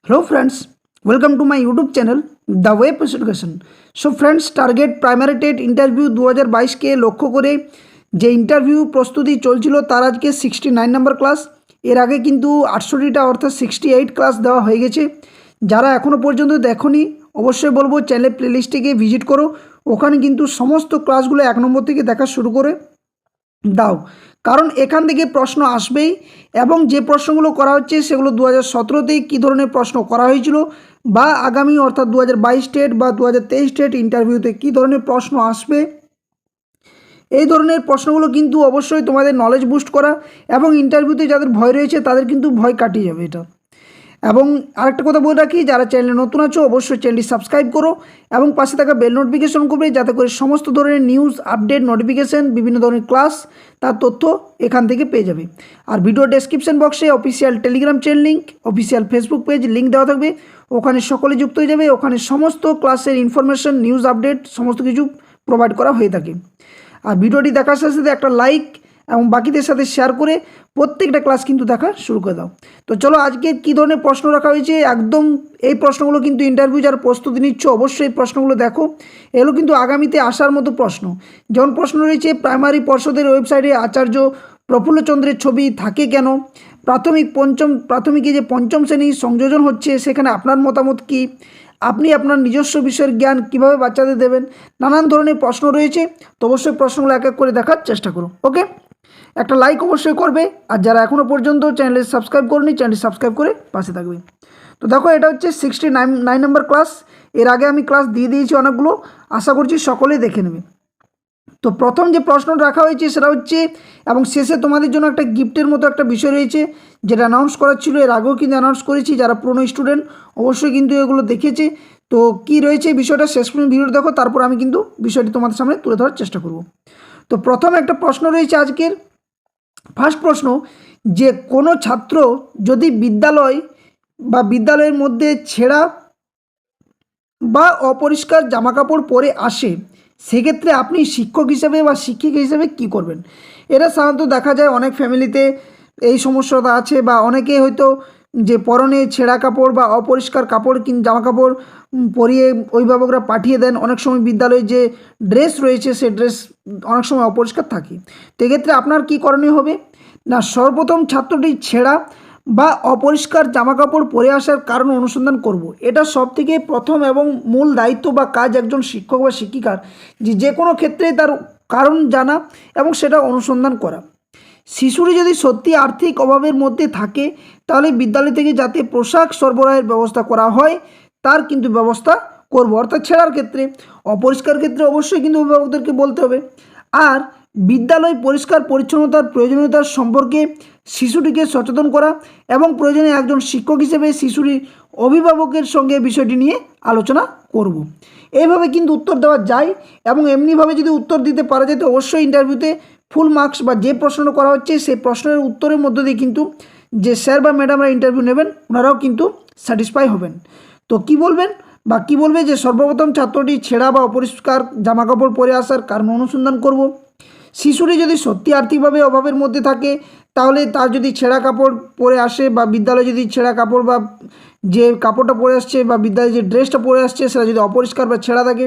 Hello friends, welcome to my YouTube channel The Way of Education. So friends, target primary TET interview 2022কে লক্ষ্য করে যে interview প্রস্তুতি চলছিল তার আজকে 69 নম্বর ক্লাস। এর আগে কিন্তু 68টা অর্থাৎ 68 ক্লাস দেওয়া হয়ে গেছে। যারা এখনও পর্যন্ত দেখোনি অবশ্যই বলবো চ্যানেল প্লেলিস্টে গিয়ে ভিজিট করো। ওখানে কিন্তু সমস্ত ক্লাসগুলো 1 নম্বর থেকে দেখা শুরু করে দাও, কারণ এখান থেকে প্রশ্ন আসবেই এবং যে প্রশ্নগুলো করা হচ্ছে সেগুলো 2017তেই কী ধরনের প্রশ্ন করা হয়েছিল বা আগামী অর্থাৎ 2022 টেট বা 2023 টেট ইন্টারভিউতে কী ধরনের প্রশ্ন আসবে, এই ধরনের প্রশ্নগুলো কিন্তু অবশ্যই তোমাদের নলেজ বুস্ট করা এবং ইন্টারভিউতে যাদের ভয় রয়েছে তাদের কিন্তু ভয় কাটিয়ে যাবে এটা। এবং আরেকটা কথা বলে রাখি, যারা চ্যানেলে নতুন আছো অবশ্যই চ্যানেলটি সাবস্ক্রাইব করো এবং পাশে থাকা বেল নোটিফিকেশন করবে, যাতে করে সমস্ত ধরনের নিউজ আপডেট নোটিফিকেশন বিভিন্ন ধরনের ক্লাস তার তথ্য এখান থেকে পেয়ে যাবে। আর ভিডিও ডেসক্রিপশন বক্সে official Telegram channel link, official Facebook page link দেওয়া থাকবে, ওখানে সকলে যুক্ত হয়ে যাবে। ওখানে সমস্ত ক্লাসের ইনফরমেশন নিউজ আপডেট সমস্ত কিছু প্রোভাইড করা হয়ে থাকে। আর ভিডিওটি দেখার সাথে সাথে একটা লাইক এবং বাকিদের সাথে শেয়ার করে প্রত্যেকটা ক্লাস কিন্তু দেখা শুরু করে দাও। তো চলো আজকে কী ধরনের প্রশ্ন রাখা হয়েছে, একদম এই প্রশ্নগুলো কিন্তু ইন্টারভিউ যারা প্রস্তুতি নিচ্ছ অবশ্যই এই প্রশ্নগুলো দেখো। এগুলো কিন্তু আগামীতে আসার মতো প্রশ্ন। যেমন প্রশ্ন রয়েছে, প্রাইমারি পর্ষদের ওয়েবসাইটে আচার্য প্রফুল্লচন্দ্রের ছবি থাকে কেন? প্রাথমিকে যে পঞ্চম শ্রেণী সংযোজন হচ্ছে সেখানে আপনার মতামত কী? আপনি আপনার নিজস্ব বিষয়ের জ্ঞান কীভাবে বাচ্চাদের দেবেন? নানান ধরনের প্রশ্ন রয়েছে, তো অবশ্যই প্রশ্নগুলো এক এক করে দেখার চেষ্টা করো। ওকে, একটা লাইক অবশ্যই করবে, আর যারা এখনও পর্যন্ত চ্যানেলে সাবস্ক্রাইব করেনি চ্যানেলটি সাবস্ক্রাইব করে পাশে থাকবে। তো দেখো, এটা হচ্ছে 69 নম্বর ক্লাস। এর আগে আমি ক্লাস দিয়ে দিয়েছি অনেকগুলো, আশা করছি সকলেই দেখে নেবে। তো প্রথম যে প্রশ্ন রাখা হয়েছে সেটা হচ্ছে, এবং শেষে তোমাদের জন্য একটা গিফটের মতো একটা বিষয় রয়েছে যেটা অ্যানাউন্স করা ছিল, এর আগেও কিন্তু অ্যানাউন্স করেছি। যারা পুরনো স্টুডেন্ট অবশ্যই কিন্তু এগুলো দেখেছে। তো কি রয়েছে বিষয়টা শেষ পর্যন্ত ভিডিও দেখো, তারপর আমি কিন্তু বিষয়টি তোমাদের সামনে তুলে ধরার চেষ্টা করব। তো প্রথম একটা প্রশ্ন রয়েছে আজকের, ফার্স্ট প্রশ্ন, যে কোনো ছাত্র যদি বিদ্যালয়ের মধ্যে ছেঁড়া বা অপরিষ্কার জামাকাপড় পরে আসে, সেক্ষেত্রে আপনি শিক্ষক হিসেবে বা শিক্ষিকা হিসেবে কী করবেন? এটা সাধারণত দেখা যায় অনেক ফ্যামিলিতে এই সমস্যাটা আছে, বা অনেকে হয়তো যে পরনে ছেঁড়া কাপড় বা অপরিষ্কার কাপড় জামা কাপড় পরিয়ে অভিভাবকরা পাঠিয়ে দেন। অনেক সময় বিদ্যালয়ে যে ড্রেস রয়েছে সে ড্রেস অনেক সময় অপরিষ্কার থাকে। তো এক্ষেত্রে আপনার কী করণীয় হবে না, সর্বপ্রথম ছাত্রটি ছেঁড়া বা অপরিষ্কার জামাকাপড় পরে আসার কারণ অনুসন্ধান করব। এটা সবথেকে প্রথম এবং মূল দায়িত্ব বা কাজ একজন শিক্ষক বা শিক্ষিকার, যে কোনো ক্ষেত্রে তার কারণ জানা এবং সেটা অনুসন্ধান করা। শিশুটি যদি সত্যি আর্থিক অভাবের মধ্যে থাকে তাহলে বিদ্যালয় থেকে যাতে পোশাক সরবরাহের ব্যবস্থা করা হয় তার কিন্তু ব্যবস্থা করব, অর্থাৎ ছেঁড়ার ক্ষেত্রে। অপরিষ্কার ক্ষেত্রে অবশ্যই কিন্তু অভিভাবকদেরকে বলতে হবে। আর বিদ্যালয় পরিষ্কার পরিচ্ছন্নতার প্রয়োজনীয়তার সম্পর্কে শিশুটিকে সচেতন করা এবং প্রয়োজনে একজন শিক্ষক হিসেবে শিশুটির অভিভাবকের সঙ্গে বিষয়টি নিয়ে আলোচনা করব। এইভাবে কিন্তু উত্তর দেওয়া যায়, এবং এমনিভাবে যদি উত্তর দিতে পারা যায় তো অবশ্যই ইন্টারভিউতে ফুল মার্কস বা যে প্রশ্নটা করা হচ্ছে সেই প্রশ্নের উত্তরের মধ্য দিয়ে কিন্তু যে স্যার বা ম্যাডামরা ইন্টারভিউ নেবেন ওনারাও কিন্তু স্যাটিসফাই হবেন। তো কি বলবেন বা কী বলবে, যে সর্বপ্রথম ছাত্রটি ছেঁড়া বা অপরিষ্কার জামাকাপড় পরে আসার কারণ অনুসন্ধান করব। শিশুটি যদি সত্যি আর্থিকভাবে অভাবের মধ্যে থাকে তাহলে তার যদি ছেঁড়া কাপড় পরে আসে, বা বিদ্যালয়ে যদি ছেঁড়া কাপড় বা যে কাপড়টা পরে আসছে বা বিদ্যালয়ে যে ড্রেসটা পরে আসছে সেটা যদি অপরিষ্কার বা ছেঁড়া থাকে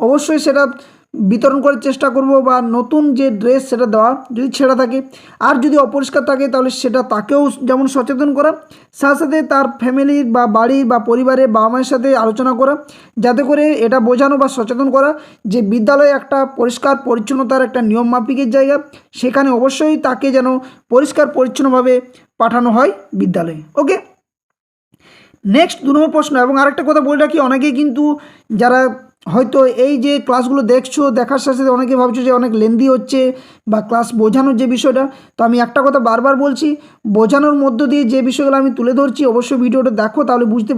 অবশ্যই সেটা বিতরণ করার চেষ্টা করব, বা নতুন যে ড্রেস সেটা দেওয়া যদি ছেঁড়া থাকে। আর যদি অপরিষ্কার থাকে তাহলে সেটা তাকেও যেমন সচেতন করা, সাথে সাথে তার ফ্যামিলির বা বাড়ির বা পরিবারের বাবা মায়ের সাথে আলোচনা করা, যাতে করে এটা বোঝানো বা সচেতন করা যে বিদ্যালয়ে একটা পরিষ্কার পরিচ্ছন্নতার একটা নিয়ম মাফিকের জায়গা, সেখানে অবশ্যই তাকে যেন পরিষ্কার পরিচ্ছন্নভাবে পাঠানো হয় বিদ্যালয়ে। ওকে, নেক্সট 2 নম্বর প্রশ্ন। এবং আরেকটা কথা বলে রাখি, অনেকেই কিন্তু যারা হয়তো এই যে ক্লাসগুলো দেখছো দেখার সাথে সাথে অনেকে ভাবছো যে অনেক লেন্দি হচ্ছে বা ক্লাস বোঝানোর যে বিষয়টা, তো আমি একটা কথা বারবার বলছি, বোঝানোর মধ্য দিয়ে যে বিষয়গুলো আমি তুলে ধরছি অবশ্যই ভিডিওটা দেখো, তাহলে বুঝতে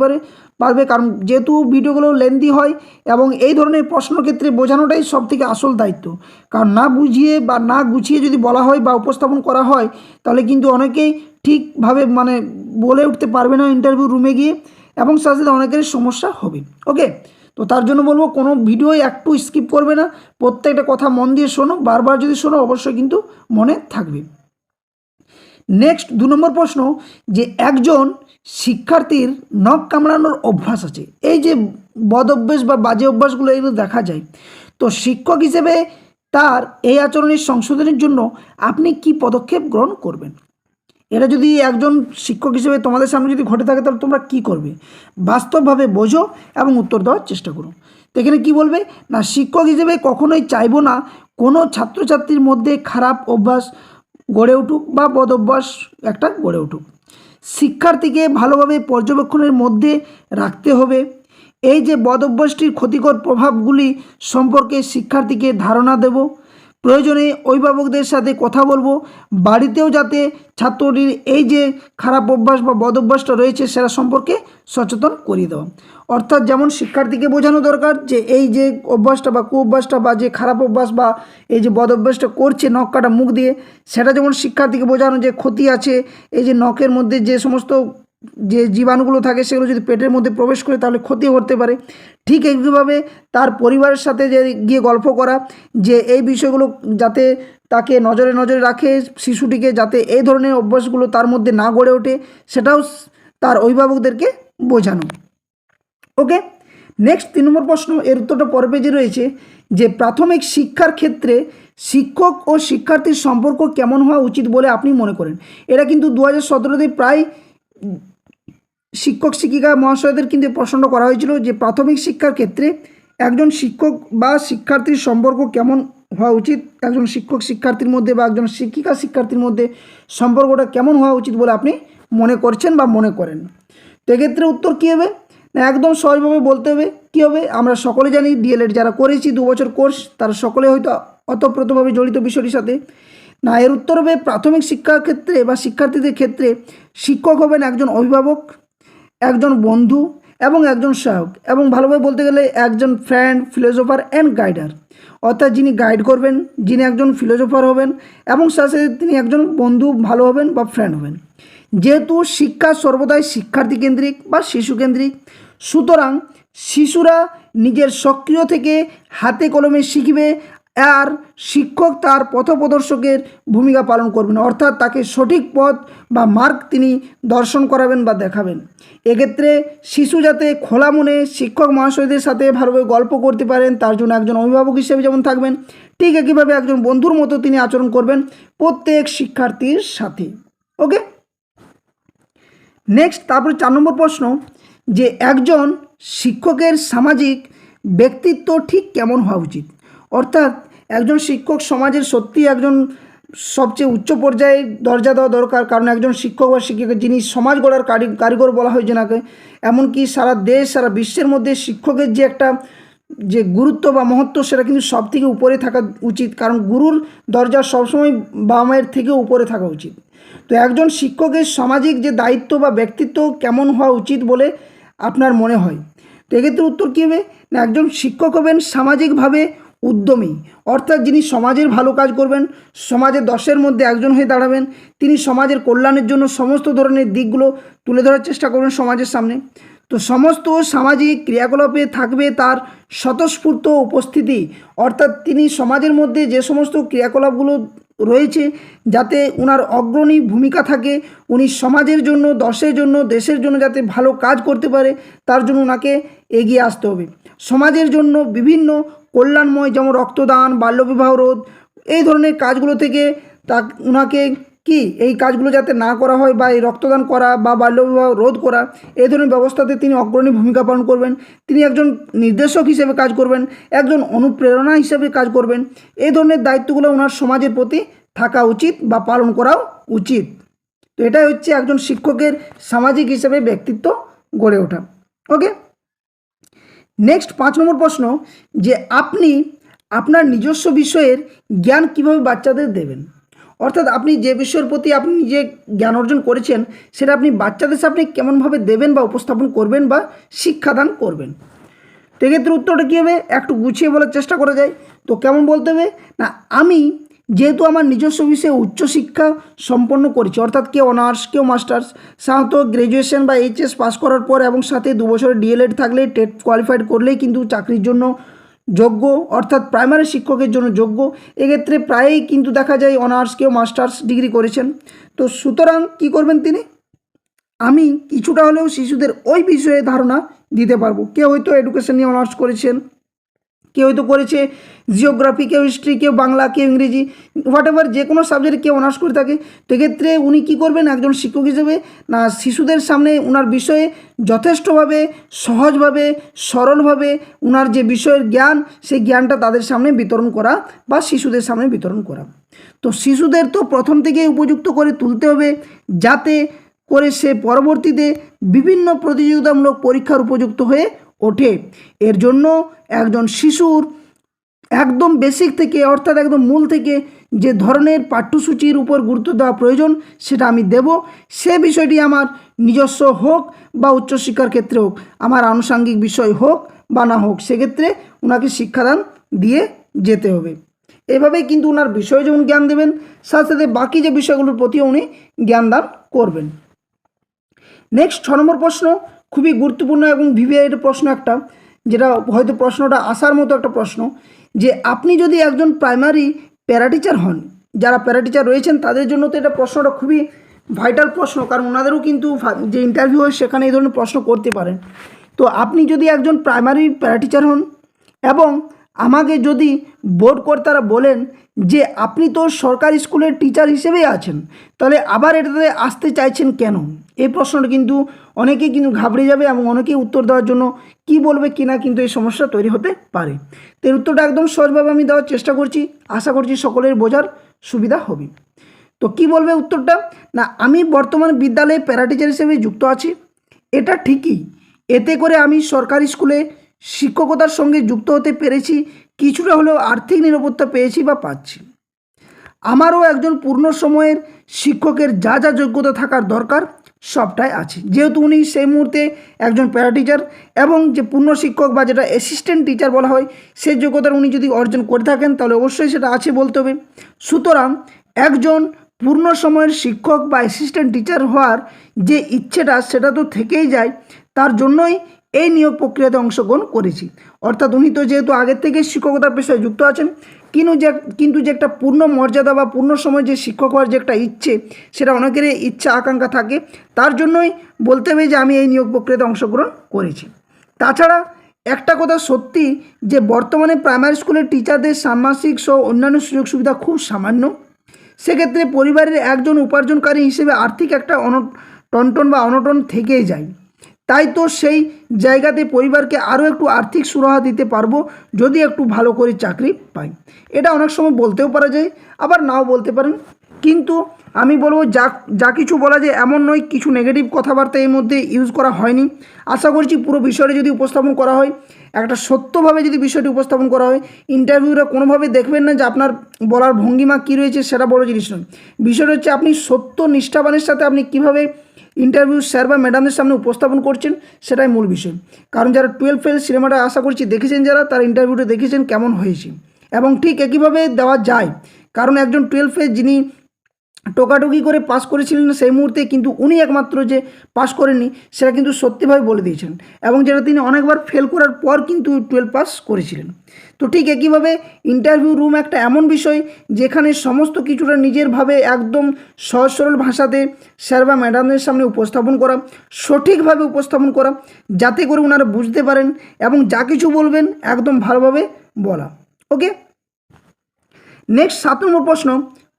পারবে। কারণ যেহেতু ভিডিওগুলো লেন্দি হয় এবং এই ধরনের প্রশ্নের ক্ষেত্রে বোঝানোটাই সবথেকে আসল দায়িত্ব। কারণ না বুঝিয়ে বা না গুছিয়ে যদি বলা হয় বা উপস্থাপন করা হয় তাহলে কিন্তু অনেকেই ঠিকভাবে বলে উঠতে পারবে না ইন্টারভিউ রুমে গিয়ে, এবং সাথে সাথে অনেকেরই সমস্যা হবে। ওকে, তো তার জন্য বলবো কোনো ভিডিওই একটু স্কিপ করবে না, প্রত্যেকটা কথা মন দিয়ে শোনো, বারবার যদি শোনো অবশ্যই কিন্তু মনে থাকবে। নেক্সট 2 নম্বর প্রশ্ন, যে একজন শিক্ষার্থীর নখ কামড়ানোর অভ্যাস আছে, এই যে বদ অভ্যাস বা বাজে অভ্যাসগুলো এগুলো দেখা যায়, তো শিক্ষক হিসেবে তার এই আচরণের সংশোধনের জন্য আপনি কি পদক্ষেপ গ্রহণ করবেন? এটা যদি একজন শিক্ষক হিসেবে তোমাদের সামনে যদি ঘটে থাকে তাহলে তোমরা কি করবে? বাস্তবভাবে বোঝো এবং উত্তর দেওয়ার চেষ্টা করো। তো এখানে কী বলবে না, শিক্ষক হিসেবে কখনোই চাইবো না কোনো ছাত্রছাত্রীর মধ্যে খারাপ অভ্যাস গড়ে উঠুক বা বদ অভ্যাস একটা গড়ে উঠুক। শিক্ষার্থীকে ভালোভাবে পর্যবেক্ষণের মধ্যে রাখতে হবে। এই যে বদ অভ্যাসটির ক্ষতিকর প্রভাবগুলি সম্পর্কে শিক্ষার্থীকে ধারণা দেব। প্রয়োজনে অভিভাবকদের সাথে কথা বলবো, বাড়িতেও যাতে ছাত্রটির এই যে খারাপ অভ্যাস বা বদ অভ্যাসটা রয়েছে সেটা সম্পর্কে সচেতন করিয়ে দেওয়া। অর্থাৎ যেমন শিক্ষার্থীকে বোঝানো দরকার যে এই যে অভ্যাসটা বা কুঅভ্যাসটা বা যে খারাপ অভ্যাস বা এই যে বদ অভ্যাসটা করছে নখ কাটা মুখ দিয়ে, সেটা যেমন শিক্ষার্থীকে বোঝানো যে ক্ষতি আছে, এই যে নখের মধ্যে যে সমস্ত যে জীবাণুগুলো থাকে সেগুলো যদি পেটের মধ্যে প্রবেশ করে তাহলে ক্ষতি করতে পারে। ঠিক একইভাবে তার পরিবারের সাথে যে গিয়ে গল্প করা যে এই বিষয়গুলো যাতে তাকে নজরে নজরে রাখে, শিশুটিকে যাতে এই ধরনের অভ্যাসগুলো তার মধ্যে না গড়ে ওঠে সেটাও তার অভিভাবকদেরকে বোঝানো। ওকে, নেক্সট 3 নম্বর প্রশ্ন, এর উত্তরটা পরের পেজে রয়েছে, যে প্রাথমিক শিক্ষার ক্ষেত্রে শিক্ষক ও শিক্ষার্থীর সম্পর্ক কেমন হওয়া উচিত বলে আপনি মনে করেন? এটা কিন্তু 2017তে প্রায় শিক্ষক শিক্ষিকা মহাশয়দের কিন্তু প্রশ্ন করা হয়েছিল যে প্রাথমিক শিক্ষার ক্ষেত্রে একজন শিক্ষক বা শিক্ষার্থীর সম্পর্ক কেমন হওয়া উচিত, একজন শিক্ষক শিক্ষার্থীর মধ্যে বা একজন শিক্ষিকা শিক্ষার্থীর মধ্যে সম্পর্কটা কেমন হওয়া উচিত বলে আপনি মনে করছেন বা মনে করেন? তো এক্ষেত্রে উত্তর কী হবে না, একদম সহজভাবে বলতে হবে। কী হবে? আমরা সকলে জানি ডিএলএড যারা করেছি 2 বছর কোর্স তারা সকলে হয়তো অতপ্রতভাবে জড়িত বিষয়টির সাথে। না, এর উত্তর হবে প্রাথমিক শিক্ষার ক্ষেত্রে বা শিক্ষার্থীদের ক্ষেত্রে শিক্ষক হবেন একজন অভিভাবক, একজন বন্ধু এবং একজন সহায়ক, এবং ভালোভাবে বলতে গেলে একজন ফ্রেন্ড, ফিলোসোফার অ্যান্ড গাইডার। অর্থাৎ যিনি গাইড করবেন, যিনি একজন ফিলোসোফার হবেন এবং সাথে সাথে তিনি একজন বন্ধু ভালো হবেন বা ফ্রেন্ড হবেন। যেহেতু শিক্ষা সর্বদাই শিক্ষার্থী কেন্দ্রিক বা শিশু কেন্দ্রিক, সুতরাং শিশুরা নিজের সক্রিয় থেকে হাতে কলমে শিখবে, আর শিক্ষক তার পথপ্রদর্শকের ভূমিকা পালন করবেন, অর্থাৎ তাকে সঠিক পথ বা মার্গ তিনি দর্শন করাবেন বা দেখাবেন। এক্ষেত্রে শিশু যাতে খোলা মনে শিক্ষক মহাশয়দের সাথে ভালোভাবে গল্প করতে পারেন তার জন্য একজন অভিভাবক হিসেবে যেমন থাকবেন, ঠিক একইভাবে একজন বন্ধুর মতো তিনি আচরণ করবেন প্রত্যেক শিক্ষার্থীর সাথে। ওকে, নেক্সট তারপরে 4 নম্বর প্রশ্ন, যে একজন শিক্ষকের সামাজিক ব্যক্তিত্ব ঠিক কেমন হওয়া উচিত? অর্থাৎ একজন শিক্ষক সমাজের সত্যি একজন সবচেয়ে উচ্চ পর্যায়ে দরজা দেওয়া দরকার, কারণ একজন শিক্ষক বা শিক্ষিকা যিনি সমাজ গড়ার কারিগর বলা হয় যেনাকে, এমনকি সারা দেশ সারা বিশ্বের মধ্যে শিক্ষকের যে একটা যে গুরুত্ব বা মহত্ব সেটা কিন্তু সব থেকে উপরে থাকা উচিত, কারণ গুরুর দরজা সবসময় বাবা মায়ের থেকেও উপরে থাকা উচিত। তো একজন শিক্ষকের সামাজিক যে দায়িত্ব বা ব্যক্তিত্ব কেমন হওয়া উচিত বলে আপনার মনে হয়? তো এক্ষেত্রে উত্তর কী হবে না, একজন শিক্ষক হবেন সামাজিকভাবে উদ্যমী, অর্থাৎ যিনি সমাজের ভালো কাজ করবেন, সমাজের 10-এর মধ্যে একজন হয়ে দাঁড়াবেন, তিনি সমাজের কল্যাণের জন্য সমস্ত ধরনের দিকগুলো তুলে ধরার চেষ্টা করবেন সমাজের সামনে। তো সমস্ত সামাজিক ক্রিয়াকলাপে থাকবে তার স্বতঃস্ফূর্ত উপস্থিতি, অর্থাৎ তিনি সমাজের মধ্যে যে সমস্ত ক্রিয়াকলাপগুলো রয়েছে যাতে ওনার অগ্রণী ভূমিকা থাকে, উনি সমাজের জন্য, 10-এর জন্য, দেশের জন্য যাতে ভালো কাজ করতে পারে তার জন্য ওনাকে এগিয়ে আসতে হবে। সমাজের জন্য বিভিন্ন কল্যাণময় যেমন রক্তদান, বাল্যবিবাহ রোধ, এই ধরনের কাজগুলো থেকে ওনাকে কি এই কাজগুলো যাতে না করা হয় বা এই রক্তদান করা বা বাল্যবিবাহ রোধ করা এই ধরনের ব্যবস্থাতে তিনি অগ্রণী ভূমিকা পালন করবেন। তিনি একজন নির্দেশক হিসেবে কাজ করবেন, একজন অনুপ্রেরণা হিসেবে কাজ করবেন। এই ধরনের দায়িত্বগুলো ওনার সমাজের প্রতি থাকা উচিত বা পালন করাও উচিত। তো এটাই হচ্ছে একজন শিক্ষকের সামাজিক হিসেবে ব্যক্তিত্ব গড়ে ওঠা। ওকে, নেক্সট 5 নম্বর প্রশ্ন, যে আপনি আপনার নিজস্ব বিষয়ের জ্ঞান কিভাবে বাচ্চাদের দেবেন? অর্থাৎ আপনি যে বিষয়ের প্রতি আপনি যে জ্ঞান অর্জন করেছেন সেটা আপনি বাচ্চাদের সামনে কেমনভাবে দেবেন বা উপস্থাপন করবেন বা শিক্ষাদান করবেন? তো এক্ষেত্রে উত্তরটা কী হবে, একটু গুছিয়ে বলার চেষ্টা করা যায়। তো কেমন বলতে হবে না, আমি যেহেতু আমার নিজস্ব বিষয়ে উচ্চশিক্ষা সম্পন্ন করেছি, অর্থাৎ কেউ অনার্স, কেউ মাস্টার্স, সাধারণত গ্র্যাজুয়েশন বা এইচএস পাস করার পর এবং সাথে 2 বছরের ডিএলএড থাকলে টেট কোয়ালিফাইড করলেই কিন্তু চাকরির জন্য যোগ্য, অর্থাৎ প্রাইমারি শিক্ষকের জন্য যোগ্য। এক্ষেত্রে প্রায়ই কিন্তু দেখা যায় অনার্স, কেউ মাস্টার্স ডিগ্রি করেছেন। তো সুতরাং কী করবেন তিনি, আমি কিছুটা হলেও শিশুদের ওই বিষয়ে ধারণা দিতে পারবো। কেউ হয়তো এডুকেশন নিয়ে অনার্স করেছেন, কেউ হয়তো করেছে জিওগ্রাফি, কেউ হিস্ট্রি, কেউ বাংলা, কেউ ইংরেজি, হোয়াট এভার, যে কোনো সাবজেক্টে কেউ অনার্স করে থাকে। তো এক্ষেত্রে উনি কী করবেন, একজন শিক্ষক হিসেবে না শিশুদের সামনে ওনার বিষয়ে যথেষ্টভাবে, সহজভাবে, সরলভাবে ওনার যে বিষয়ের জ্ঞান, সেই জ্ঞানটা তাদের সামনে বিতরণ করা বা শিশুদের সামনে বিতরণ করা। তো শিশুদের তো প্রথম থেকেই উপযুক্ত করে তুলতে হবে, যাতে করে সে পরবর্তীতে বিভিন্ন প্রতিযোগিতামূলক পরীক্ষার উপযুক্ত হয়ে ওঠে। এর জন্য একজন শিশুর একদম বেসিক থেকে, অর্থাৎ একদম মূল থেকে যে ধরনের পাঠ্যসূচির উপর গুরুত্ব দেওয়া প্রয়োজন সেটা আমি দেব। সে বিষয়টি আমার নিজস্ব হোক বা উচ্চশিক্ষার ক্ষেত্রে হোক, আমার আনুষঙ্গিক বিষয় হোক বা না হোক, সেক্ষেত্রে ওনাকে শিক্ষাদান দিয়ে যেতে হবে। এভাবেই কিন্তু ওনার বিষয়ে যেমন জ্ঞান দেবেন, সাথে সাথে বাকি যে বিষয়গুলোর প্রতিও উনি জ্ঞানদান করবেন। নেক্সট 6 নম্বর প্রশ্ন, খুবই গুরুত্বপূর্ণ এবং ভিভিআইয়ের প্রশ্ন একটা, যেটা হয়তো প্রশ্নটা আসার মতো একটা প্রশ্ন, যে আপনি যদি একজন প্রাইমারি প্যারাটিচার হন, যারা প্যারাটিচার রয়েছেন তাদের জন্য তো এটা প্রশ্নটা খুবই ভাইটাল প্রশ্ন, কারণ ওনাদেরও কিন্তু যে ইন্টারভিউ হয় সেখানে এই ধরনের প্রশ্ন করতে পারেন। তো আপনি যদি একজন প্রাইমারি প্যারাটিচার হন এবং আমাকে যদি বোর্ড কর্তারা বলেন যে আপনি তো সরকারি স্কুলের টিচার হিসেবেই আছেন, তাহলে আবার এটাতে আসতে চাইছেন কেন, এই প্রশ্নটা কিন্তু অনেকেই কিন্তু ঘাবড়ে যাবে এবং অনেকেই উত্তর দেওয়ার জন্য কি বলবে কিনা কিন্তু এই সমস্যা তৈরি হতে পারে। তো এর উত্তরটা একদম সহজভাবে আমি দেওয়ার চেষ্টা করছি, আশা করছি সকলের বোঝার সুবিধা হবে। তো কি বলবে উত্তরটা, না আমি বর্তমান বিদ্যালয়ে প্যারাটিচার হিসেবে যুক্ত আছি, এটা ঠিকই। এতে করে আমি সরকারি স্কুলে শিক্ষকতার সঙ্গে যুক্ত হতে পেরেছি, কিছুটা হলেও আর্থিক নিরাপত্তা পেয়েছি বা পাচ্ছি। আমারও একজন পূর্ণ সময়ের শিক্ষকের যা যা যোগ্যতা থাকার দরকার সবটাই আছে। যেহেতু উনি সেই মুহূর্তে একজন প্যারাটিচার এবং যে পূর্ণ শিক্ষক বা যেটা অ্যাসিস্ট্যান্ট টিচার বলা হয়, সেই যোগ্যতার উনি যদি অর্জন করে থাকেন তাহলে অবশ্যই সেটা আছে বলতে হবে। সুতরাং একজন পূর্ণ সময়ের শিক্ষক বা অ্যাসিস্ট্যান্ট টিচার হওয়ার যে ইচ্ছেটা সেটা তো থেকেই যায়, তার জন্যই এই নিয়োগ প্রক্রিয়াতে অংশগ্রহণ করেছি। অর্থাৎ উনি তো যেহেতু আগের থেকে শিক্ষকতার পেশায় যুক্ত আছেন, কিন্তু যে একটা পূর্ণ মর্যাদা বা পূর্ণ সময় যে শিক্ষক হওয়ার যে একটা ইচ্ছে, সেটা অনেকেরই ইচ্ছা আকাঙ্ক্ষা থাকে, তার জন্যই বলতে হবে যে আমি এই নিয়োগ প্রক্রিয়াতে অংশগ্রহণ করেছি। তাছাড়া একটা কথা সত্যি যে বর্তমানে প্রাইমারি স্কুলের টিচারদের ষান্মাসিক সহ অন্যান্য সুযোগ সুবিধা খুব সামান্য। সেক্ষেত্রে পরিবারের একজন উপার্জনকারী হিসেবে আর্থিক একটা টনটন বা অনটন থেকেই যায়। তাই তো সেই জায়গাতে পরিবারকে আরও একটু আর্থিক সুরাহা দিতে পারবো যদি একটু ভালো করে চাকরি পাই। এটা অনেক সময় বলতেও পারা যায়, আবার নাও বলতে পারেন, কিন্তু আমি বলবো যা কিছু বলা যায় এমন নয়, কিছু নেগেটিভ কথাবার্তা এর মধ্যে ইউজ করা হয়নি। আশা করছি পুরো বিষয়টা যদি উপস্থাপন করা হয়, একটা সত্যভাবে যদি বিষয়টি উপস্থাপন করা হয়, ইন্টারভিউটা কোনোভাবে দেখবেন না যে আপনার বলার ভঙ্গিমা কী রয়েছে সেটা বড় জিনিস নয়। বিষয়টা হচ্ছে আপনি সত্য নিষ্ঠাবানের সাথে আপনি কীভাবে ইন্টারভিউ স্যার বা ম্যাডামদের সামনে উপস্থাপন করছেন, সেটাই মূল বিষয়। কারণ যারা 12 ফেল সিনেমাটা আশা করছি দেখেছেন, যারা তারা ইন্টারভিউটা দেখেছেন কেমন হয়েছে, এবং ঠিক একইভাবে দেওয়া যায়। কারণ একজন 12 ফেল যিনি টোকাটুকি করে পাস করেছিলেন সেই মুহূর্তে, কিন্তু উনি একমাত্র যে পাস করেননি সেটা কিন্তু সত্যিভাবে বলে দিয়েছেন, এবং যেটা তিনি অনেকবার ফেল করার পর কিন্তু 12 পাস করেছিলেন। তো ঠিক একইভাবে ইন্টারভিউ রুম একটা এমন বিষয় যেখানে সমস্ত কিছুটা নিজেরভাবে একদম সহজ সরল ভাষাতে স্যার বা ম্যাডামদের সামনে উপস্থাপন করা, সঠিকভাবে উপস্থাপন করা, যাতে করে ওনারা বুঝতে পারেন এবং যা কিছু বলবেন একদম ভালোভাবে বলা। ওকে, নেক্সট 7 নম্বর প্রশ্ন,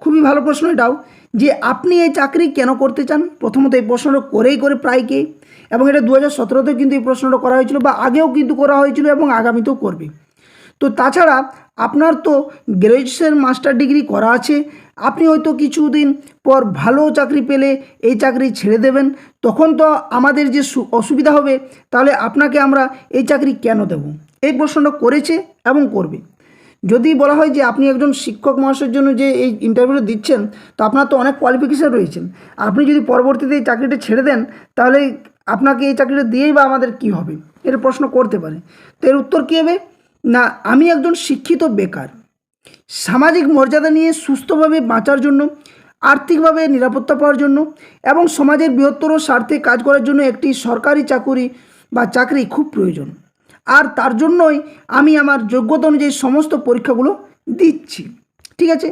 খুবই ভালো প্রশ্ন এটাও, যে আপনি এই চাকরি কেন করতে চান। প্রথমত এই প্রশ্নটা করে প্রায় কে, এবং এটা 2017তেও কিন্তু এই প্রশ্নটা করা হয়েছিল, বা আগেও কিন্তু করা হয়েছিল এবং আগামীতেও করবে। তো তাছাড়া আপনার তো গ্র্যাজুয়েশন মাস্টার ডিগ্রি করা আছে, আপনি হয়তো কিছুদিন পর ভালো চাকরি পেলে এই চাকরি ছেড়ে দেবেন, তখন তো আমাদের যে অসুবিধা হবে, তাহলে আপনাকে আমরা এই চাকরি কেন দেব, এই প্রশ্নটা করেছে এবং করবে। যদি বলা হয় যে আপনি একজন শিক্ষক মহাশয়ের জন্য যে এই ইন্টারভিউটা দিচ্ছেন, তো আপনার তো অনেক কোয়ালিফিকেশান রয়েছেন, আপনি যদি পরবর্তীতে এই চাকরিটা ছেড়ে দেন, তাহলে আপনাকে এই চাকরিটা দিয়েই বা আমাদের কি হবে, এর প্রশ্ন করতে পারে। তো এর উত্তর কী হবে, না আমি একজন শিক্ষিত বেকার, সামাজিক মর্যাদা নিয়ে সুস্থভাবে বাঁচার জন্য, আর্থিকভাবে নিরাপত্তা পাওয়ার জন্য এবং সমাজের বৃহত্তর স্বার্থে কাজ করার জন্য একটি সরকারি চাকরি খুব প্রয়োজন। আর তার জন্যই আমি আমার যোগ্যতা অনুযায়ী সমস্ত পরীক্ষাগুলো দিচ্ছি। ঠিক আছে,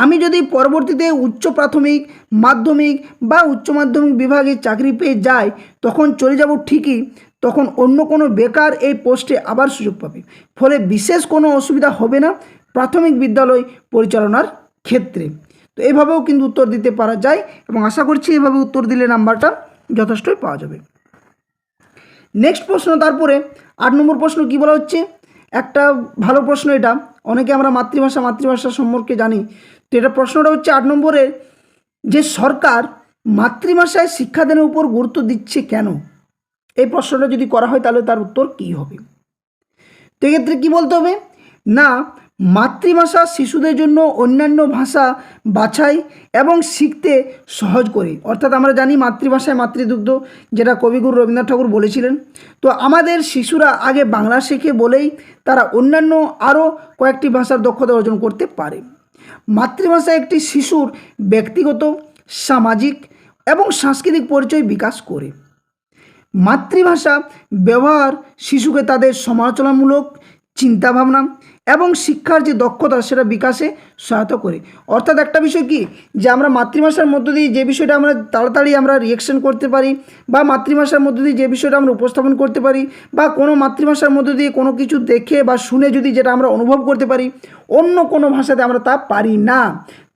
আমি যদি পরবর্তীতে উচ্চ প্রাথমিক, মাধ্যমিক বা উচ্চ মাধ্যমিক বিভাগে চাকরি পেয়ে যাই, তখন চলে যাব ঠিকই, তখন অন্য কোনো বেকার এই পোস্টে আবার সুযোগ পাবে। ফলে বিশেষ কোনো অসুবিধা হবে না প্রাথমিক বিদ্যালয় পরিচালনার ক্ষেত্রে। তো এভাবেও কিন্তু উত্তর দিতে পারা যায় এবং আশা করছি এভাবে উত্তর দিলে নাম্বারটা যথেষ্টই পাওয়া যাবে। নেক্সট প্রশ্ন, তারপরে 8 নম্বর প্রশ্ন কি বলা হচ্ছে, একটা ভালো প্রশ্ন এটা, অনেকে আমরা মাতৃভাষা সম্পর্কে জানি। তো এটা প্রশ্নটা হচ্ছে 8 নম্বরের, যে সরকার মাতৃভাষায় শিক্ষাদানের উপর গুরুত্ব দিচ্ছে কেন? এই প্রশ্নটা যদি করা হয় তাহলে তার উত্তর কী হবে? তো এক্ষেত্রে কী বলতে হবে না, মাতৃভাষা শিশুদের জন্য অন্যান্য ভাষা বাছাই এবং শিখতে সহজ করে। অর্থাৎ আমরা জানি মাতৃভাষায় মাতৃদুগ্ধ, যেটা কবিগুরু রবীন্দ্রনাথ ঠাকুর বলেছিলেন। তো আমাদের শিশুরা আগে বাংলা শেখে বলেই তারা অন্যান্য আরও কয়েকটি ভাষার দক্ষতা অর্জন করতে পারে। মাতৃভাষা একটি শিশুর ব্যক্তিগত, সামাজিক এবং সাংস্কৃতিক পরিচয় বিকাশ করে। মাতৃভাষা ব্যবহার শিশুকে তাদের সমালোচনামূলক চিন্তাভাবনা এবং শিক্ষার যে দক্ষতা সেটা বিকাশে সহায়তা করে। অর্থাৎ একটা বিষয় কি, যে আমরা মাতৃভাষার মধ্য দিয়ে যে বিষয়টা আমরা তাড়াতাড়ি আমরা রিয়েকশন করতে পারি, বা মাতৃভাষার মধ্য দিয়ে যে বিষয়টা আমরা উপস্থাপন করতে পারি, বা কোনো মাতৃভাষার মধ্য দিয়ে কোনো কিছু দেখে বা শুনে যদি যেটা আমরা অনুভব করতে পারি, অন্য কোনো ভাষাতে আমরা তা পারি না।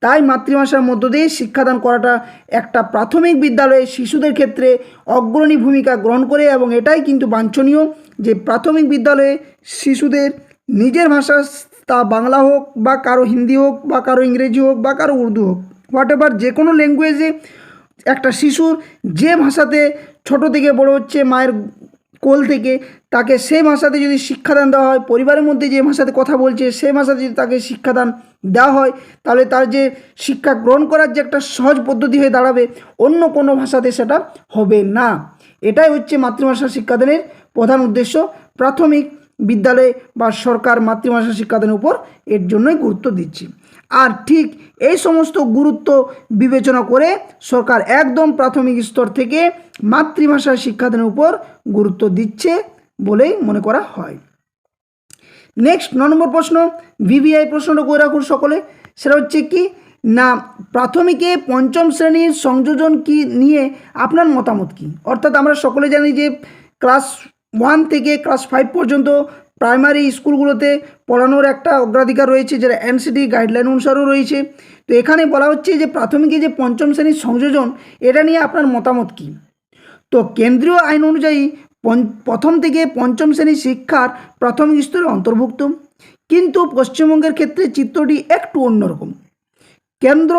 তাই মাতৃভাষার মধ্য দিয়ে শিক্ষাদান করাটা একটা প্রাথমিক বিদ্যালয়ে শিশুদের ক্ষেত্রে অগ্রণী ভূমিকা গ্রহণ করে, এবং এটাই কিন্তু বাঞ্ছনীয় যে প্রাথমিক বিদ্যালয়ে শিশুদের নিজের ভাষা, তা বাংলা হোক বা কারো হিন্দি হোক বা কারো ইংরেজি হোক বা কারো উর্দু হোক, হোয়াট এভার, যে কোনো ল্যাঙ্গুয়েজে একটা শিশুর যে ভাষাতে ছোট থেকে বড় হচ্ছে মায়ের কোল থেকে, তাকে সেই ভাষাতে যদি শিক্ষাদান দেওয়া হয়, পরিবারের মধ্যে যে ভাষাতে কথা বলছে সেই ভাষাতে যদি তাকে শিক্ষাদান দেওয়া হয়, তাহলে তার যে শিক্ষা গ্রহণ করার যে একটা সহজ পদ্ধতি হয়ে দাঁড়াবে, অন্য কোনো ভাষাতে সেটা হবে না। এটাই হচ্ছে মাতৃভাষা শিক্ষাদানের প্রধান উদ্দেশ্য। প্রাথমিক বিদ্যালয়ে বা সরকার মাতৃভাষা শিক্ষাদানের উপর এর জন্যই গুরুত্ব দিচ্ছে। আর ঠিক এই সমস্ত গুরুত্ব বিবেচনা করে সরকার একদম প্রাথমিক স্তর থেকে মাতৃভাষা শিক্ষাদানের উপর গুরুত্ব দিচ্ছে বলেই মনে করা হয়। নেক্সট 9 নম্বর প্রশ্ন, ভিভিআই প্রশ্নটা করে রাখুন সকলে। সেটা হচ্ছে কি না, প্রাথমিকে পঞ্চম শ্রেণীর সংযোজন কি নিয়ে আপনার মতামত কি? অর্থাৎ আমরা সকলে জানি যে ক্লাস 1 থেকে ক্লাস 5 পর্যন্ত প্রাইমারি স্কুলগুলোতে পড়ানোর একটা অগ্রাধিকার রয়েছে, যেটা এনসিটি গাইডলাইন অনুসারেও রয়েছে। তো এখানে বলা হচ্ছে যে প্রাথমিকে যে পঞ্চম শ্রেণীর সংযোজন, এটা নিয়ে আপনার মতামত কি? তো কেন্দ্রীয় আইন অনুযায়ী প্রথম থেকে পঞ্চম শ্রেণীর শিক্ষার প্রাথমিক স্তরে অন্তর্ভুক্ত, কিন্তু পশ্চিমবঙ্গের ক্ষেত্রে চিত্রটি একটু অন্যরকম। কেন্দ্র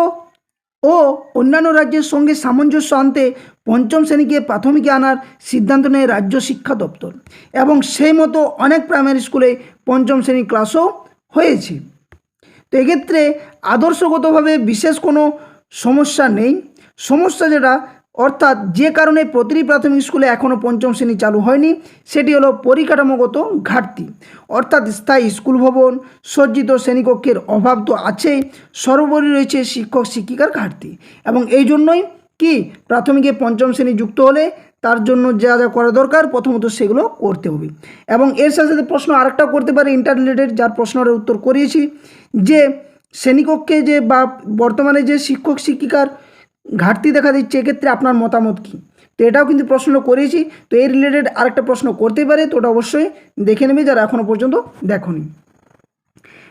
ও অন্যান্য রাজ্যের সঙ্গে সামঞ্জস্য আনতে পঞ্চম শ্রেণীকে প্রাথমিকে আনার সিদ্ধান্ত নেয় রাজ্য শিক্ষা দপ্তর, এবং সেই মতো অনেক প্রাইমারি স্কুলে পঞ্চম শ্রেণী ক্লাসও হয়েছে। তো এক্ষেত্রে আদর্শগতভাবে বিশেষ কোনো সমস্যা নেই। সমস্যা যেটা, অর্থাৎ যে কারণে প্রতিটি প্রাথমিক স্কুলে এখনও পঞ্চম শ্রেণী চালু হয়নি, সেটি হলো পরিকাঠামোগত ঘাটতি। অর্থাৎ স্থায়ী স্কুল ভবন, সজ্জিত শ্রেণীকক্ষের অভাব তো আছেই, সর্বোপরি রয়েছে শিক্ষক শিক্ষিকার ঘাটতি। এবং এই জন্যই কি প্রাথমিকে পঞ্চম শ্রেণী যুক্ত হলে তার জন্য যা যা করা দরকার প্রথমত সেগুলো করতে হবে। এবং এর সাথে সাথে প্রশ্ন আরেকটাও করতে পারে ইন্টার রিলেটেড, যার প্রশ্নের উত্তর করিয়েছি, যে শ্রেণীকক্ষে যে বা বর্তমানে যে শিক্ষক শিক্ষিকার ঘাটতি দেখা দিচ্ছে, এক্ষেত্রে আপনার মতামত কী? তো এটাও কিন্তু প্রশ্ন করেছি। তো এই রিলেটেড আরেকটা প্রশ্ন করতে পারে, তো ওটা অবশ্যই দেখে নেবে যারা এখনও পর্যন্ত দেখোনি।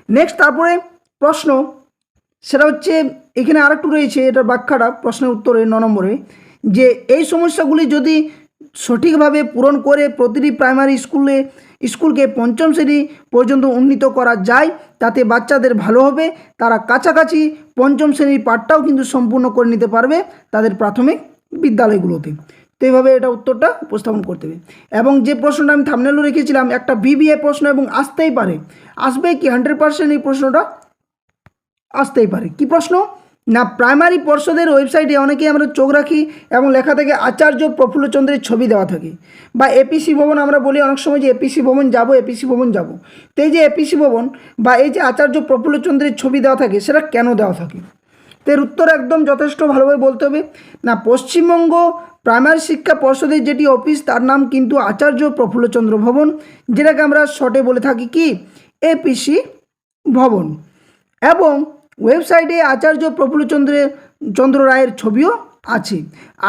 নেক্সট তারপরে প্রশ্ন, সেটা হচ্ছে এখানে আরেকটু রয়েছে, এটার ব্যাখ্যাটা প্রশ্নের উত্তরে 9 নম্বরে, যে এই সমস্যাগুলি যদি সঠিকভাবে পূরণ করে প্রতিটি প্রাইমারি স্কুলকে পঞ্চম শ্রেণী পর্যন্ত উন্নীত করা যায়, তাতে বাচ্চাদের ভালো হবে, তারা কাছাকাছি পঞ্চম শ্রেণীর পাঠটাও কিন্তু সম্পূর্ণ করে নিতে পারবে তাদের প্রাথমিক বিদ্যালয়গুলোতে। তো এইভাবে এটা উত্তরটা উপস্থাপন করতে হবে। এবং যে প্রশ্নটা আমি থাম্বনেলও রেখেছিলাম, একটা ভিভিআই প্রশ্ন এবং আসতেই পারে, আসবে কি 100% এই প্রশ্নটা আসতেই পারে। কি প্রশ্ন না, প্রাইমারি পর্ষদের ওয়েবসাইটে অনেকেই আমরা চোখ রাখি এবং লেখা থেকে আচার্য প্রফুল্লচন্দ্রের ছবি দেওয়া থাকে, বা এপিসি ভবন আমরা বলি অনেক সময় যে এপিসি ভবন যাব। তো এই যে এপিসি ভবন বা এই যে আচার্য প্রফুল্লচন্দ্রের ছবি দেওয়া থাকে, সেটা কেন দেওয়া থাকে? তো এর উত্তর একদম যথেষ্ট ভালোভাবে বলতে হবে না, পশ্চিমবঙ্গ প্রাইমারি শিক্ষা পর্ষদের যেটি অফিস তার নাম কিন্তু আচার্য প্রফুল্লচন্দ্র ভবন, যেটাকে আমরা শর্টে বলে থাকি কি এপিসি ভবন। এবং ওয়েবসাইটে আচার্য প্রফুল্লচন্দ্র রায়ের ছবিও আছে।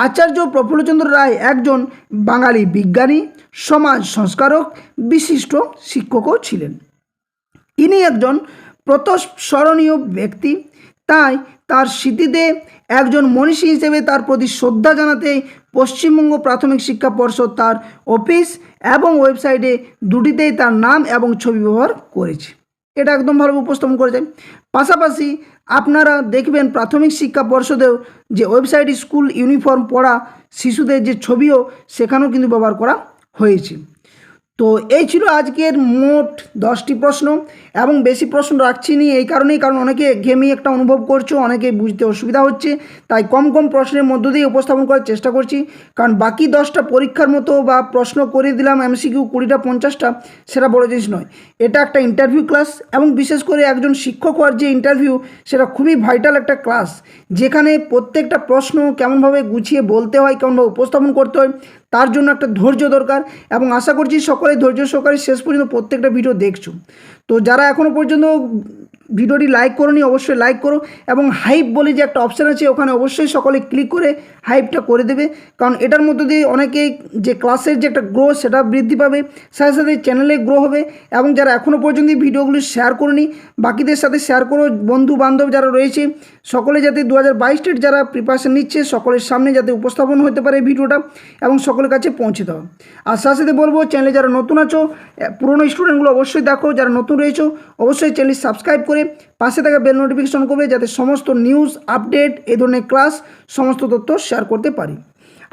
আচার্য প্রফুল্লচন্দ্র রায় একজন বাঙালি বিজ্ঞানী, সমাজ সংস্কারক, বিশিষ্ট শিক্ষকও ছিলেন। ইনি একজন প্রতঃস্মরণীয় ব্যক্তি, তাই তার স্মৃতিতে একজন মনীষী হিসেবে তার প্রতি শ্রদ্ধা জানাতে পশ্চিমবঙ্গ প্রাথমিক শিক্ষা পর্ষদ তার অফিস এবং ওয়েবসাইটে দুটিতেই তার নাম এবং ছবি ব্যবহার করেছে। এটা একদম ভালো উপস্থাপন করেছে। পাশাপাশি আপনারা দেখবেন প্রাথমিক শিক্ষা পর্ষদেও যে ওয়েবসাইট স্কুল ইউনিফর্ম পরা শিশুদের যে ছবিও সেখানেও কিন্তু ব্যবহার করা হয়েছে। তো এই ছিল আজকের মোট 10টি প্রশ্ন, এবং বেশি প্রশ্ন রাখছি নি এই কারণেই, কারণ অনেকে ঘেমি একটা অনুভব করছো, অনেকে বুঝতে অসুবিধা হচ্ছে, তাই কম কম প্রশ্নের মধ্য দিয়ে উপস্থাপন করার চেষ্টা করছি। কারণ বাকি 10টা পরীক্ষার মতো বা প্রশ্ন করে দিলাম এমসিকিউ 20টা 50টা, সেটা বড় জিনিস নয়। এটা একটা ইন্টারভিউ ক্লাস, এবং বিশেষ করে একজন শিক্ষক হওয়ার যে ইন্টারভিউ সেটা খুবই ভাইটাল একটা ক্লাস, যেখানে প্রত্যেকটা প্রশ্ন কেমনভাবে গুছিয়ে বলতে হয়, কেমনভাবে উপস্থাপন করতে হয়, তার জন্য একটা ধৈর্য দরকার। এবং আশা করছি সকলে ধৈর্য সহকারে শেষ পর্যন্ত প্রত্যেকটা ভিডিও দেখছো। তো যারা এখনও পর্যন্ত ভিডিওটি লাইক করোনি অবশ্যই লাইক করো, এবং হাইপ বলে যে একটা অপশান আছে ওখানে অবশ্যই সকলে ক্লিক করে হাইপটা করে দেবে, কারণ এটার মধ্যে দিয়ে অনেকেই যে ক্লাসের যে একটা গ্রো সেটা বৃদ্ধি পাবে, সাথে সাথে চ্যানেলে গ্রো হবে। এবং যারা এখনও পর্যন্ত ভিডিওগুলি শেয়ার করোনি বাকিদের সাথে শেয়ার করো, বন্ধু বান্ধব যারা রয়েছে সকলে যাতে 2022 টেট যারা প্রিপারেশন নিচ্ছে সকলের সামনে যাতে উপস্থাপন হতে পারে ভিডিওটা, এবং সকলের কাছে পৌঁছে দাও। আর সাথে সাথে বলবো চ্যানেলে যারা নতুন আছো, পুরনো স্টুডেন্টগুলো অবশ্যই দেখো, যারা নতুন রয়েছো অবশ্যই চ্যানেল সাবস্ক্রাইব করে পাশে থাকা বেল নোটিফিকেশন করবে, যাতে সমস্ত নিউজ আপডেট এই ধরনের ক্লাস সমস্ত তথ্য শেয়ার করতে পারি।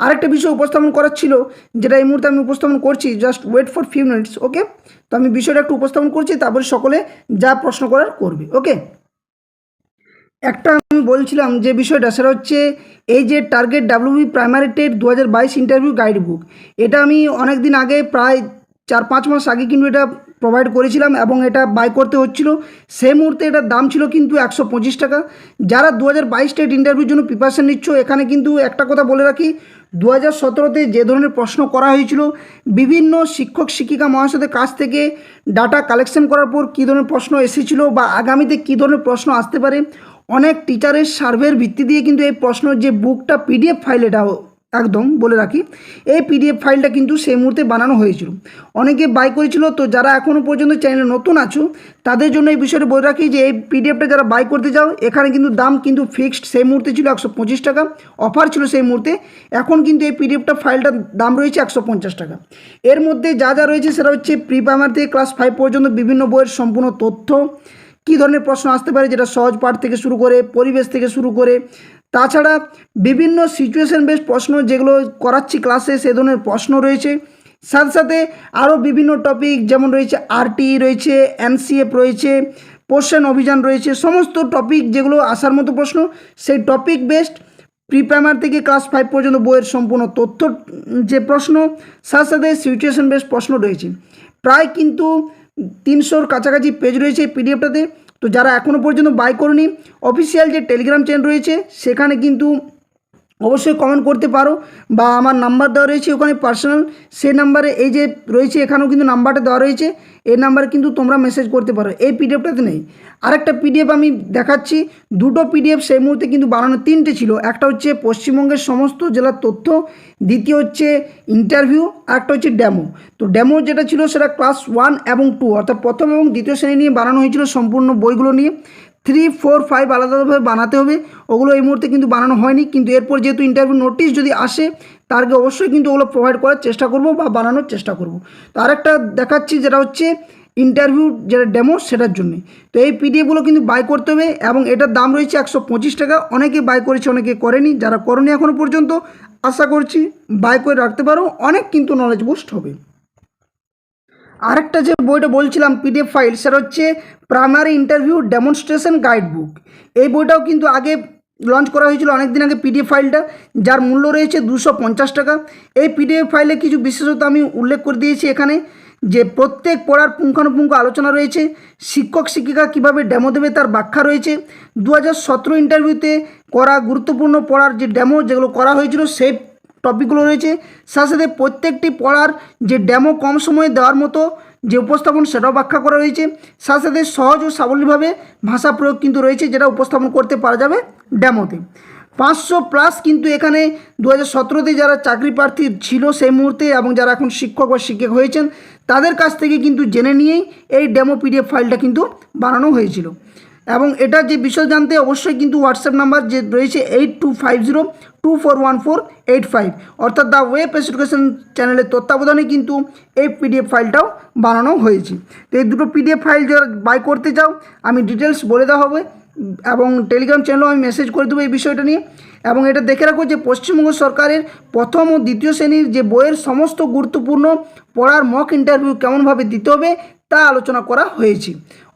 আরেকটা বিষয় উপস্থাপন করার ছিল, যেটা এই মুহূর্তে আমি উপস্থাপন করছি, just wait for few minutes. Okay, তো আমি বিষয়টা একটু উপস্থাপন করছি, তারপরে সকলে যা প্রশ্ন করার করবে। ওকে, একটা আমি বলছিলাম যে বিষয়টা সেটা হচ্ছে এই যে target WB primary TET 2022 interview guide book, এটা আমি অনেক দিন আগে প্রায় 4-5 মাস আগে কিন্তু এটা প্রোভাইড করেছিলাম, এবং এটা বাই করতে হচ্ছিল। সেই মুহূর্তে এটার দাম ছিল কিন্তু 125 টাকা। যারা 2022 টেট ইন্টারভিউর জন্য প্রিপারেশান নিচ্ছ, এখানে কিন্তু একটা কথা বলে রাখি, 2017তে যে ধরনের প্রশ্ন করা হয়েছিল, বিভিন্ন শিক্ষক শিক্ষিকা মহাশয়দের কাছ থেকে ডাটা কালেকশন করার পর কী ধরনের প্রশ্ন এসেছিলো বা আগামীতে কী ধরনের প্রশ্ন আসতে পারে, অনেক টিচারের সার্ভের ভিত্তি দিয়ে কিন্তু এই প্রশ্নের যে বুকটা পিডিএফ ফাইল, এটাও একদম বলে রাখি, এই পিডিএফ ফাইলটা কিন্তু সেই মুহূর্তে বানানো হয়েছিল, অনেকে বাই করেছিল। তো যারা এখনও পর্যন্ত চ্যানেলে নতুন আছো তাদের জন্য এই বিষয়টা বলে রাখি যে এই পিডিএফটা যারা বাই করতে যাও, এখানে কিন্তু দাম কিন্তু ফিক্সড সেই মুহূর্তে ছিল 125 টাকা, অফার ছিল সেই মুহূর্তে। এখন কিন্তু এই পিডিএফটা ফাইলটার দাম রয়েছে 150 টাকা। এর মধ্যে যা যা রয়েছে সেটা হচ্ছে প্রি প্রাইমারি থেকে ক্লাস 5 পর্যন্ত বিভিন্ন বইয়ের সম্পূর্ণ তথ্য, কী ধরনের প্রশ্ন আসতে পারে, যেটা সহজ পাঠ থেকে শুরু করে পরিবেশ থেকে শুরু করে, তাছাড়া বিভিন্ন সিচুয়েশন বেসড প্রশ্ন যেগুলো করাচ্ছি ক্লাসে সে ধরনের প্রশ্ন রয়েছে। সাথে সাথে আরও বিভিন্ন টপিক যেমন রয়েছে আরটি রয়েছে, এনসিএফ রয়েছে, পোষণ অভিযান রয়েছে, সমস্ত টপিক যেগুলো আসার মতো প্রশ্ন সেই টপিক বেসড প্রি প্রাইমারি থেকে ক্লাস 5 পর্যন্ত বইয়ের সম্পূর্ণ তথ্য যে প্রশ্ন, সাথে সাথে সিচুয়েশন বেসড প্রশ্ন রয়েছে। প্রায় কিন্তু 300-র কাছাকাছি পেজ রয়েছে এই পিডিএফটাতে। তো যারা এখনও পর্যন্ত বাই করনি, অফিসিয়াল যে টেলিগ্রাম চ্যানেল রয়েছে সেখানে কিন্তু অবশ্যই কমেন্ট করতে পারো, বা আমার নাম্বার দেওয়া রয়েছে ওখানে পার্সোনাল, সেই নাম্বারে এই যে রয়েছে এখানেও কিন্তু নাম্বারটা দেওয়া রয়েছে, এই নাম্বারে কিন্তু তোমরা মেসেজ করতে পারো। এই পিডিএফটাতে নেই, আরেকটা পিডিএফ আমি দেখাচ্ছি, দুটো পিডিএফ সেই মুহূর্তে কিন্তু বানানো, 3টে ছিল। একটা হচ্ছে পশ্চিমবঙ্গের সমস্ত জেলার তথ্য, দ্বিতীয় হচ্ছে ইন্টারভিউ, আর একটা হচ্ছে ডেমো। তো ডেমো যেটা ছিল সেটা ক্লাস 1 এবং 2 অর্থাৎ প্রথম এবং দ্বিতীয় শ্রেণী নিয়ে বানানো হয়েছিল, সম্পূর্ণ বইগুলো নিয়ে। 3, 4, 5 আলাদাভাবে বানাতে হবে, ওগুলো এই মুহূর্তে কিন্তু বানানো হয়নি, কিন্তু এরপর যেহেতু ইন্টারভিউ নোটিশ যদি আসে তার আগে অবশ্যই কিন্তু ওগুলো প্রোভাইড করার চেষ্টা করব বা বানানোর চেষ্টা করব। তো আরেকটা দেখাচ্ছি যেটা হচ্ছে ইন্টারভিউ যেটা ডেমো, সেটার জন্য। তো এই পিডিএফগুলো কিন্তু বাই করতে হবে, এবং এটার দাম রয়েছে 125 টাকা। অনেকে বাই করেছে অনেকে করেনি, যারা করেনি এখনও পর্যন্ত আশা করছি বাই করে রাখতে পারো, অনেক কিন্তু নলেজ বুস্ট হবে। আরেকটা যে বইটা বলছিলাম পিডিএফ ফাইল, সেটা হচ্ছে primary interview demonstration guide book. এই বইটাও কিন্তু আগে লঞ্চ করা হয়েছিল অনেক দিন আগে পিডিএফ ফাইলটা, যার মূল্য রয়েছে 250 টাকা। এই পিডিএফ ফাইলে কিছু বিশেষত আমি উল্লেখ করে দিয়েছি এখানে, যে প্রত্যেক পড়ার পুঙ্খানুপুঙ্খ আলোচনা রয়েছে, শিক্ষক শিক্ষিকা কীভাবে ডেমো দেবে তার ব্যাখ্যা রয়েছে, 2017 ইন্টারভিউতে করা গুরুত্বপূর্ণ পড়ার যে ডেমো যেগুলো করা হয়েছিল সেই টপিকগুলো রয়েছে, সাথে সাথে প্রত্যেকটি পড়ার যে ডেমো কম সময়ে দেওয়ার মতো যে উপস্থাপন সেটাও ব্যাখ্যা করা রয়েছে, সাথে সাথে সহজ ও সাবলীলভাবে ভাষা প্রয়োগ কিন্তু রয়েছে যেটা উপস্থাপন করতে পারা যাবে ডেমোতে। 500+ কিন্তু এখানে 2017তে যারা চাকরি প্রার্থী ছিল সেই মুহূর্তে এবং যারা এখন শিক্ষক বা শিক্ষক হয়েছেন তাদের কাছ থেকে কিন্তু জেনে নিয়েই এই ডেমো পিডিএফ ফাইলটা কিন্তু বানানো হয়েছিল। এবং এটা যে বিষয় জানতে অবশ্যই কিন্তু হোয়াটসঅ্যাপ নাম্বার যে রয়েছে 8250241485 অর্থাৎ দ্য ওয়েব এডুকেশন চ্যানেলের তত্ত্বাবধানে কিন্তু এই পিডিএফ ফাইলটাও বানানো হয়েছে। তো এই দুটো পিডিএফ ফাইল যারা বাই করতে চাও আমি ডিটেলস বলে দেওয়া হবে এবং টেলিগ্রাম চ্যানেলেও আমি মেসেজ করে দেবো এই বিষয়টা নিয়ে। এবং এটা দেখে রাখো যে পশ্চিমবঙ্গ সরকারের প্রথম ও দ্বিতীয় শ্রেণীর যে বইয়ের সমস্ত গুরুত্বপূর্ণ পড়ার মক ইন্টারভিউ কেমনভাবে দিতে হবে তা আলোচনা করা হয়েছে।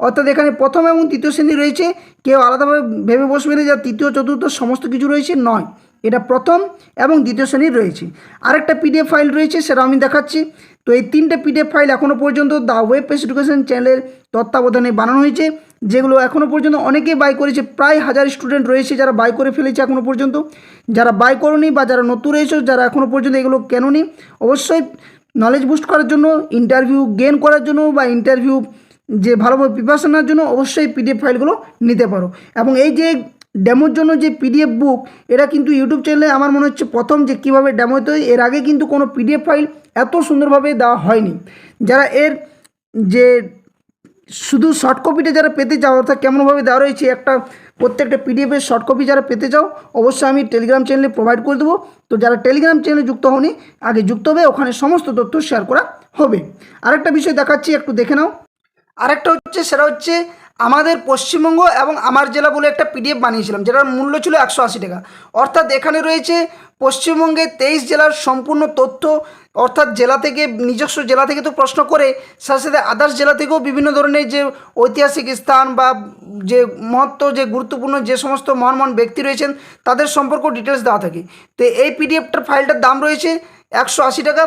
অর্থাৎ এখানে প্রথম এবং তৃতীয় শ্রেণী রয়েছে, কেউ আলাদাভাবে ভেবে বসবে না যা তৃতীয় চতুর্থ সমস্ত কিছু রয়েছে, নয়, এটা প্রথম এবং দ্বিতীয় শ্রেণীর রয়েছে। আরেকটা পিডিএফ ফাইল রয়েছে সেটা আমি দেখাচ্ছি। তো এই 3টে পিডিএফ ফাইল এখনও পর্যন্ত দ্য ওয়েব এডুকেশন চ্যানেলের তত্ত্বাবধানে বানানো হয়েছে, যেগুলো এখনও পর্যন্ত অনেকেই বাই করেছে, প্রায় 1000 স্টুডেন্ট রয়েছে যারা বাই করে ফেলেছে এখনও পর্যন্ত। যারা বাই করোনি বা যারা নতুন রয়েছে, যারা এখনও পর্যন্ত এগুলো কেননি, অবশ্যই নলেজ বুস্ট করার জন্য, ইন্টারভিউ গেইন করার জন্য বা ইন্টারভিউ যে ভালোভাবে প্রিপারেশন নেওয়ার জন্য অবশ্যই পিডিএফ ফাইলগুলো নিতে পারো। এবং এই যে ডেমোর জন্য যে পিডিএফ বুক, এটা কিন্তু ইউটিউব চ্যানেলে আমার মনে হচ্ছে প্রথম যে কীভাবে ডেমো হতে হয়, এর আগে কিন্তু কোনো পিডিএফ ফাইল এত সুন্দরভাবে দেওয়া হয়নি। যারা এর যে শুধু শর্ট কপিটা যারা পেতে চাও, অর্থাৎ কেমনভাবে দেওয়া রয়েছে একটা প্রত্যেকটা পিডিএফের শর্ট কপি যারা পেতে চাও অবশ্যই আমি টেলিগ্রাম চ্যানেলে প্রোভাইড করে দেবো। তো যারা টেলিগ্রাম চ্যানেলে যুক্ত হওনি আগে যুক্ত হবে, ওখানে সমস্ত তথ্য শেয়ার করা হবে। আরেকটা বিষয় দেখাচ্ছি, একটু দেখে নাও। আরেকটা হচ্ছে সেটা হচ্ছে আমাদের পশ্চিমবঙ্গ এবং আমার জেলা বলে একটা পিডিএফ বানিয়েছিলাম যেটার মূল্য ছিল 180 টাকা। অর্থাৎ এখানে রয়েছে পশ্চিমবঙ্গের 23 জেলার সম্পূর্ণ তথ্য, অর্থাৎ জেলা থেকে নিজস্ব জেলা থেকে তো প্রশ্ন করে, সাথে সাথে আদার্স জেলা থেকেও বিভিন্ন ধরনের যে ঐতিহাসিক স্থান বা যে মহত্ব যে গুরুত্বপূর্ণ যে সমস্ত মহান মহান ব্যক্তি রয়েছেন তাদের সম্পর্ক ডিটেলস দেওয়া থাকে। তো এই পিডিএফটার ফাইলটার দাম রয়েছে 180 টাকা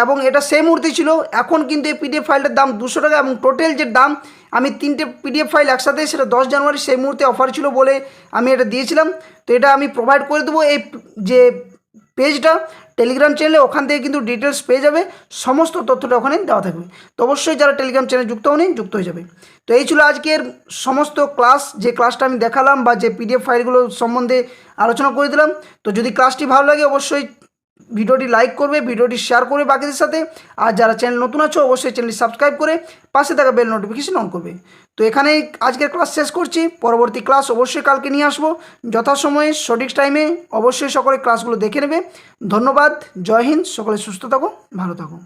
এবং এটা সেই মুহূর্তে ছিল। এখন কিন্তু এই পিডিএফ ফাইলটার দাম 200 টাকা এবং টোটাল যে দাম, আমি 3টে পিডিএফ ফাইল একসাথে, সেটা 10 জানুয়ারি সেই মুহূর্তে অফার ছিল বলে আমি এটা দিয়েছিলাম। তো এটা আমি প্রোভাইড করে দেবো এই যে পেজটা টেলিগ্রাম চ্যানেলে, ওখান থেকে কিন্তু ডিটেলস পেয়ে যাবে, সমস্ত তথ্যটা ওখানে দেওয়া থাকবে। তো অবশ্যই যারা টেলিগ্রাম চ্যানেলে যুক্ত হয়নি যুক্ত হয়ে যাবে। তো এই ছিল আজকের সমস্ত ক্লাস, যে ক্লাসটা আমি দেখালাম বা যে পিডিএফ ফাইলগুলো সম্বন্ধে আলোচনা করে দিলাম। তো যদি ক্লাসটি ভালো লাগে অবশ্যই ভিডিওটি লাইক করবে, ভিডিওটি শেয়ার করবে বাকিদের সাথে। আর যারা চ্যানেল নতুন আছো অবশ্যই চ্যানেলটি সাবস্ক্রাইব করে পাশে থাকা বেল নোটিফিকেশন অন করবে। তো এখানেই আজকের ক্লাস শেষ করছি, পরবর্তী ক্লাস অবশ্যই কালকে নিয়ে আসবো যথাসময়ে সঠিক টাইমে। অবশ্যই সকলে ক্লাসগুলো দেখে নেবে। ধন্যবাদ, জয় হিন্দ, সকলে সুস্থ থাকো, ভালো থাকো।